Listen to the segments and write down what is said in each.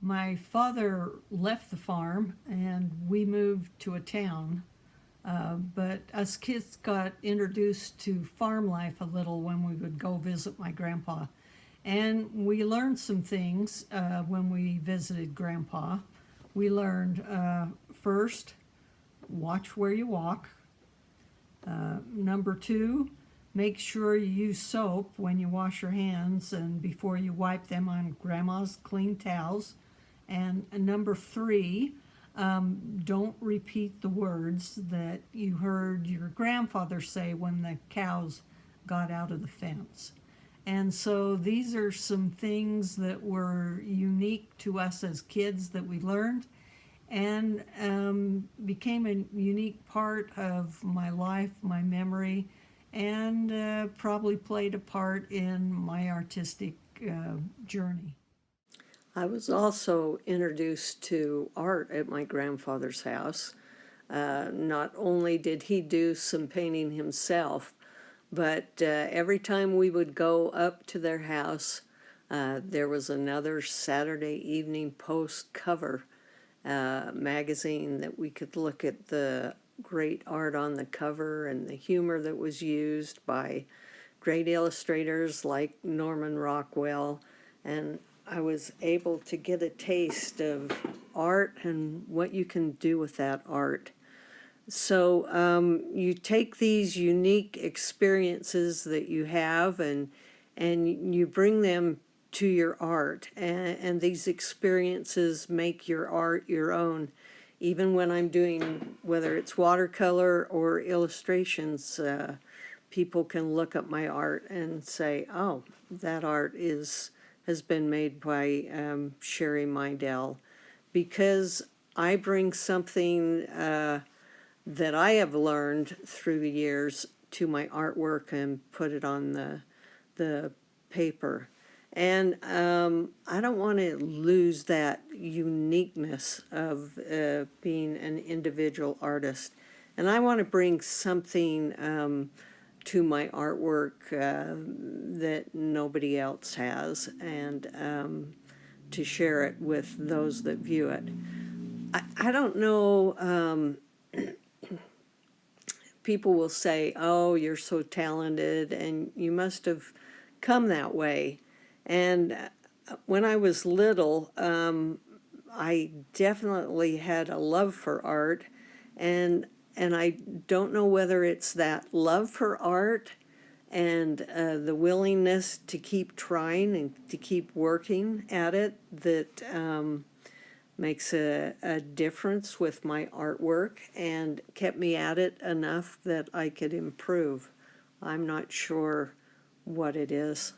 My father left the farm and we moved to a town. But us kids got introduced to farm life a little when we would go visit my grandpa. And we learned some things when we visited grandpa. We learned first, watch where you walk. Number two, make sure you use soap when you wash your hands and before you wipe them on grandma's clean towels. And number three, don't repeat the words that you heard your grandfather say when the cows got out of the fence. And so these are some things that were unique to us as kids that we learned and became a unique part of my life, my memory, and probably played a part in my artistic journey. I was also introduced to art at my grandfather's house. Not only did he do some painting himself, but every time we would go up to their house, there was another Saturday Evening Post cover magazine that we could look at the great art on the cover and the humor that was used by great illustrators like Norman Rockwell. And I was able to get a taste of art and what you can do with that art. So you take these unique experiences that you have and you bring them to your art, and these experiences make your art your own. Even when I'm doing, whether it's watercolor or illustrations, people can look at my art and say, oh, that art has been made by Sherry Meidell, because I bring something that I have learned through the years to my artwork and put it on the paper. And I don't want to lose that uniqueness of being an individual artist. And I want to bring something to my artwork that nobody else has, and to share it with those that view it. I don't know, people will say, oh, you're so talented and you must have come that way. And when I was little, I definitely had a love for art, and I don't know whether it's that love for art and the willingness to keep trying and to keep working at it that makes a difference with my artwork and kept me at it enough that I could improve. I'm not sure what it is.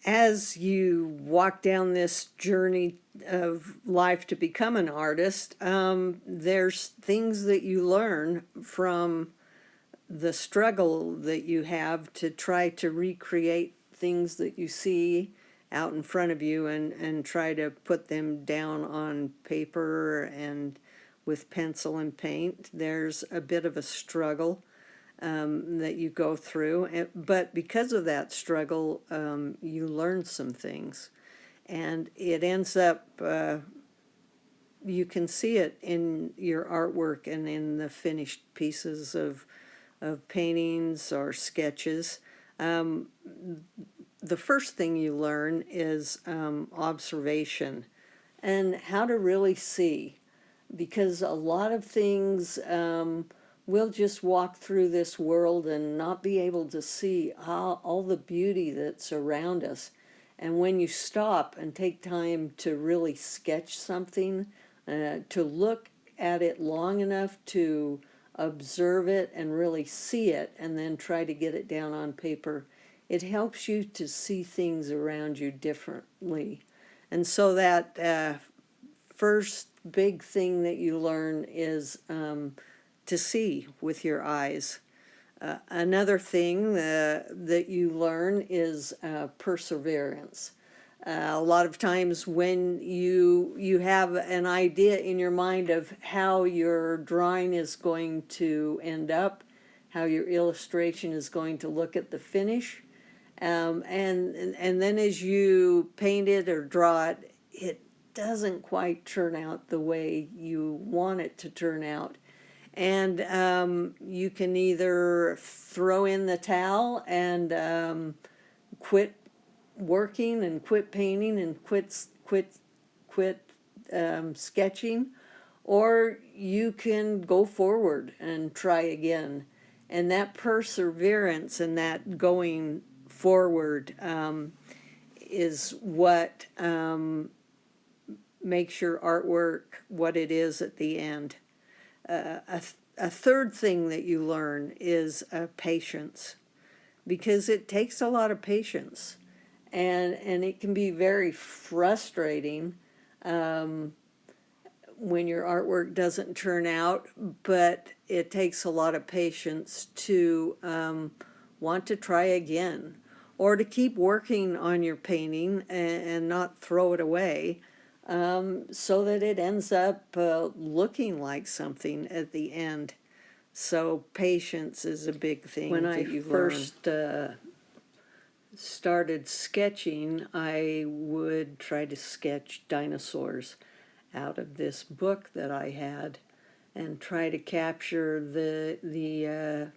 As you walk down this journey of life to become an artist, there's things that you learn from the struggle that you have to try to recreate things that you see out in front of you, and try to put them down on paper and with pencil and paint. There's a bit of a struggle that you go through. But because of that struggle, you learn some things. And it ends up, you can see it in your artwork and in the finished pieces of paintings or sketches. The first thing you learn is observation and how to really see, because a lot of things we'll just walk through this world and not be able to see all the beauty that's around us. And when you stop and take time to really sketch something, to look at it long enough to observe it and really see it, and then try to get it down on paper, it helps you to see things around you differently. And so that first big thing that you learn is to see with your eyes. Another thing that you learn is perseverance. A lot of times when you have an idea in your mind of how your drawing is going to end up, how your illustration is going to look at the finish, and then as you paint it or draw it, it doesn't quite turn out the way you want it to turn out. And you can either throw in the towel and quit working and quit painting and quit sketching, or you can go forward and try again. And that perseverance and that going forward is what makes your artwork what it is at the end. A third thing that you learn is patience, because it takes a lot of patience, and it can be very frustrating when your artwork doesn't turn out, but it takes a lot of patience to want to try again, or to keep working on your painting and not throw it away, so that it ends up looking like something at the end. So patience is a big thing. When I first started sketching, I would try to sketch dinosaurs out of this book that I had and try to capture the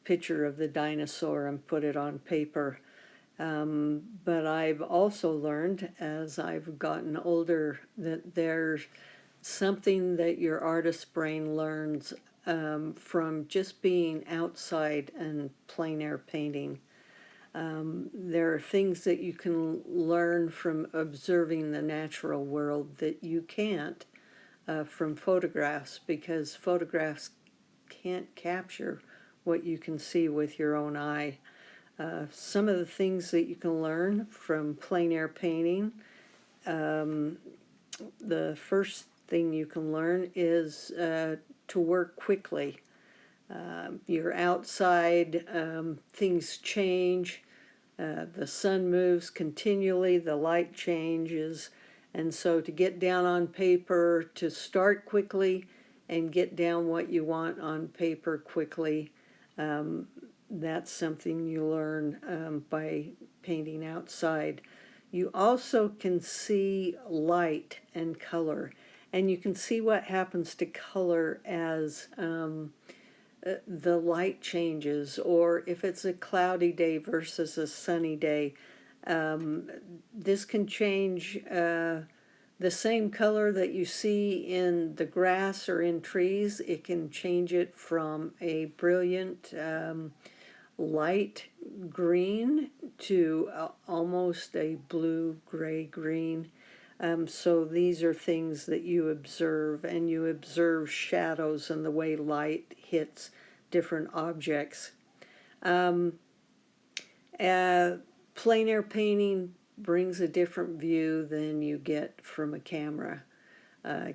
picture of the dinosaur and put it on paper. But I've also learned as I've gotten older that there's something that your artist brain learns from just being outside and plein air painting. There are things that you can learn from observing the natural world that you can't from photographs, because photographs can't capture what you can see with your own eye. Some of the things that you can learn from plein air painting, the first thing you can learn is to work quickly. You're outside, things change, the sun moves continually, the light changes, and so to get down on paper, to start quickly and get down what you want on paper quickly, that's something you learn by painting outside. You also can see light and color, and you can see what happens to color as the light changes, or if it's a cloudy day versus a sunny day. This can change the same color that you see in the grass or in trees. It can change it from a brilliant light green to almost a blue-gray green. So these are things that you observe, and you observe shadows and the way light hits different objects. Plein air painting brings a different view than you get from a camera.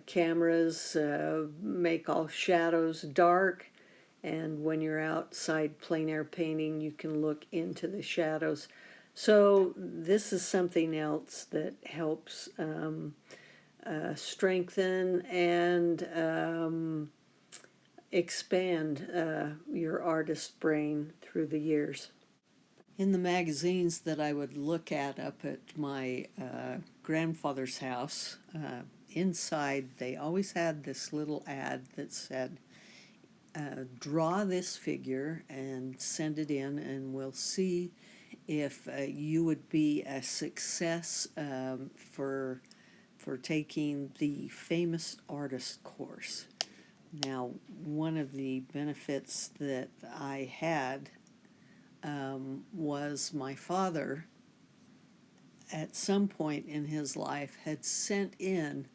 Cameras make all shadows dark, and when you're outside plein air painting, you can look into the shadows. So this is something else that helps strengthen and expand your artist brain through the years. In the magazines that I would look at up at my grandfather's house, inside they always had this little ad that said, draw this figure and send it in, and we'll see if you would be a success for taking the famous artist course. Now, one of the benefits that I had was my father, at some point in his life, had sent in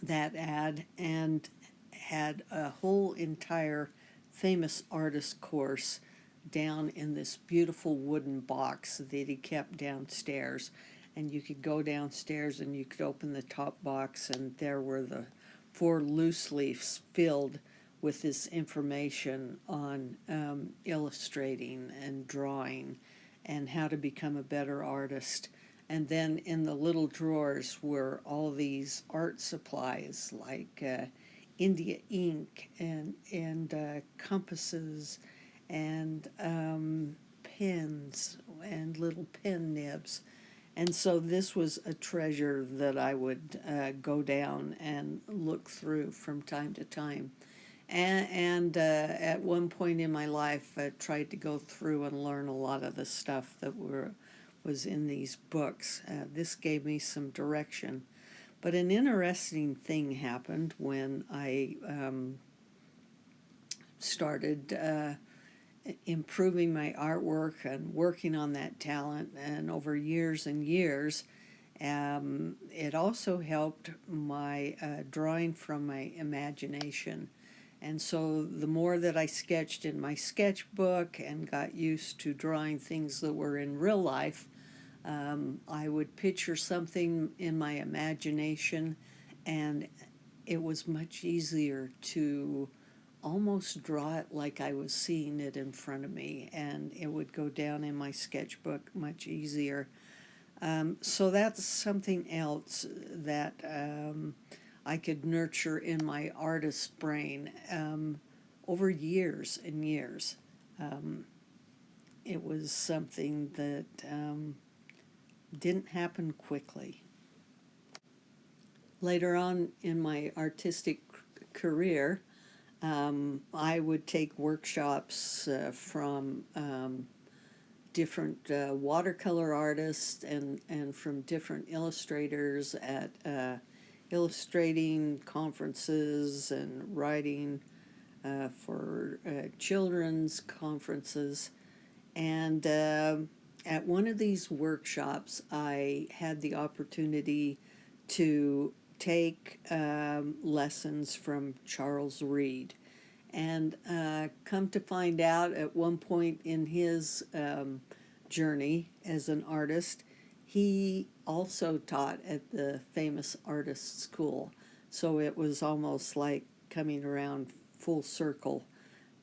that ad and had a whole entire famous artist course down in this beautiful wooden box that he kept downstairs. And you could go downstairs and you could open the top box, and there were the 4 loose leaves filled with this information on illustrating and drawing and how to become a better artist. And then in the little drawers were all these art supplies like India ink and compasses and pens and little pen nibs. And so this was a treasure that I would go down and look through from time to time. And at one point in my life, I tried to go through and learn a lot of the stuff that was in these books. This gave me some direction. But an interesting thing happened when I started improving my artwork and working on that talent, and over years and years, it also helped my drawing from my imagination. And so the more that I sketched in my sketchbook and got used to drawing things that were in real life, I would picture something in my imagination, and it was much easier to almost draw it like I was seeing it in front of me, and it would go down in my sketchbook much easier. So that's something else that I could nurture in my artist brain over years and years. It was something that didn't happen quickly. Later on in my artistic career, I would take workshops from different watercolor artists and from different illustrators at illustrating conferences and writing for children's conferences. And at one of these workshops, I had the opportunity to take lessons from Charles Reed. And come to find out, at one point in his journey as an artist, he also taught at the famous artist school. So it was almost like coming around full circle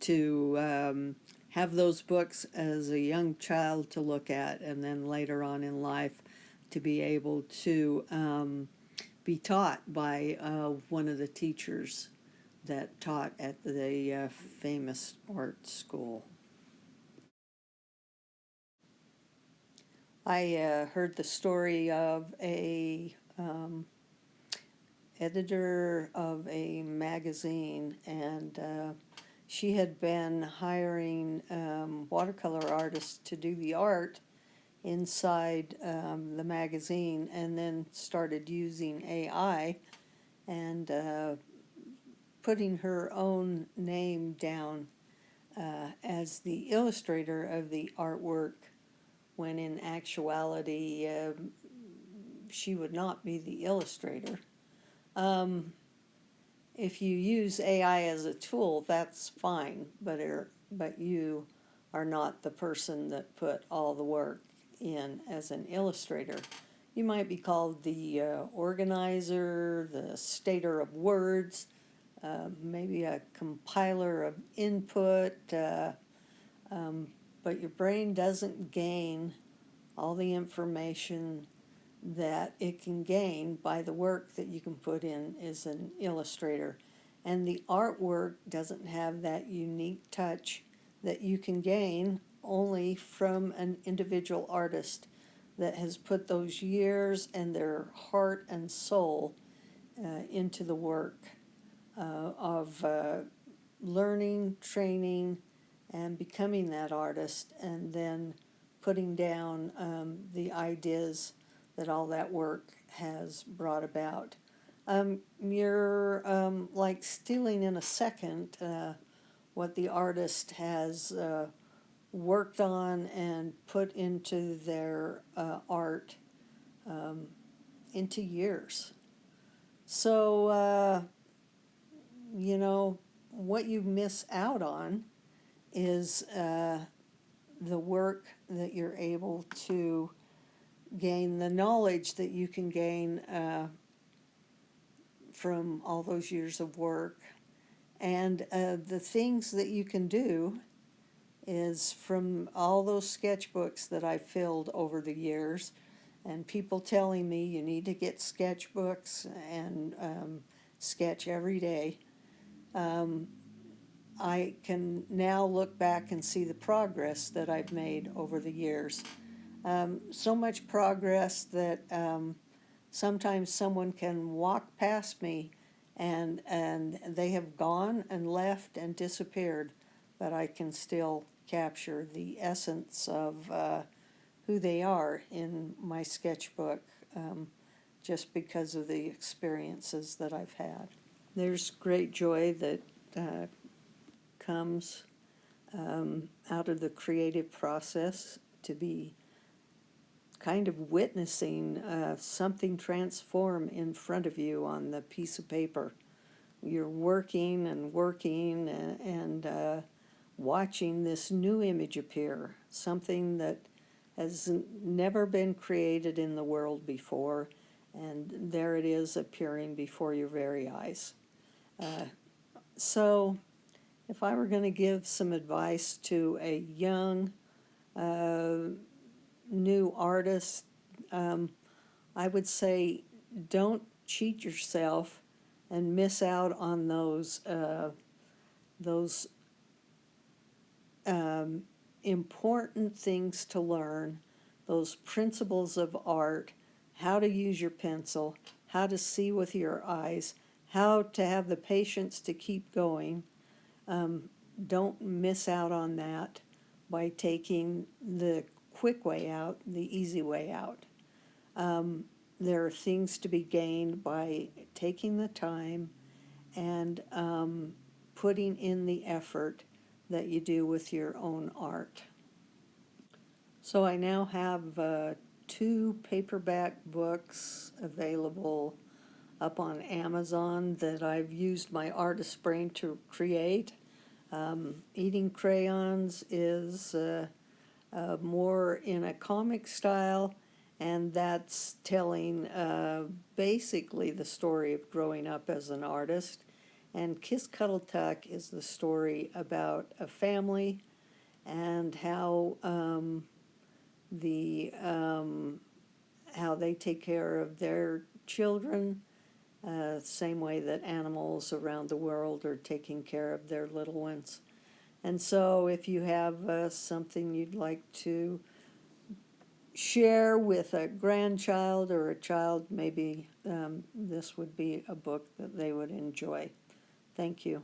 to have those books as a young child to look at, and then later on in life to be able to be taught by one of the teachers that taught at the famous art school. I heard the story of a editor of a magazine, and she had been hiring watercolor artists to do the art inside the magazine, and then started using AI and putting her own name down as the illustrator of the artwork, when in actuality she would not be the illustrator. If you use AI as a tool, that's fine, but you are not the person that put all the work in as an illustrator. You might be called the organizer, the stater of words, maybe a compiler of input, but your brain doesn't gain all the information that it can gain by the work that you can put in as an illustrator. And the artwork doesn't have that unique touch that you can gain only from an individual artist that has put those years and their heart and soul into the work of learning, training, and becoming that artist, and then putting down the ideas that all that work has brought about. You're like stealing in a second what the artist has worked on and put into their art into years. So, what you miss out on is the work that you're able to gain, the knowledge that you can gain from all those years of work, and the things that you can do is from all those sketchbooks that I filled over the years, and people telling me you need to get sketchbooks and sketch every day. I can now look back and see the progress that I've made over the years. So much progress that sometimes someone can walk past me and they have gone and left and disappeared, but I can still capture the essence of who they are in my sketchbook, just because of the experiences that I've had. There's great joy that comes out of the creative process, to be kind of witnessing something transform in front of you on the piece of paper. You're working and working and watching this new image appear, something that has never been created in the world before, and there it is appearing before your very eyes. So if I were going to give some advice to a young, new artist, I would say don't cheat yourself and miss out on those important things to learn, those principles of art, how to use your pencil, how to see with your eyes, how to have the patience to keep going. Don't miss out on that by taking the quick way out, the easy way out. There are things to be gained by taking the time and putting in the effort that you do with your own art. So I now have 2 paperback books available up on Amazon that I've used my artist brain to create. Eating Crayons is more in a comic style, and that's telling basically the story of growing up as an artist. And Kiss Cuddle Tuck is the story about a family and how how they take care of their children, same way that animals around the world are taking care of their little ones. And so if you have something you'd like to share with a grandchild or a child, maybe this would be a book that they would enjoy. Thank you.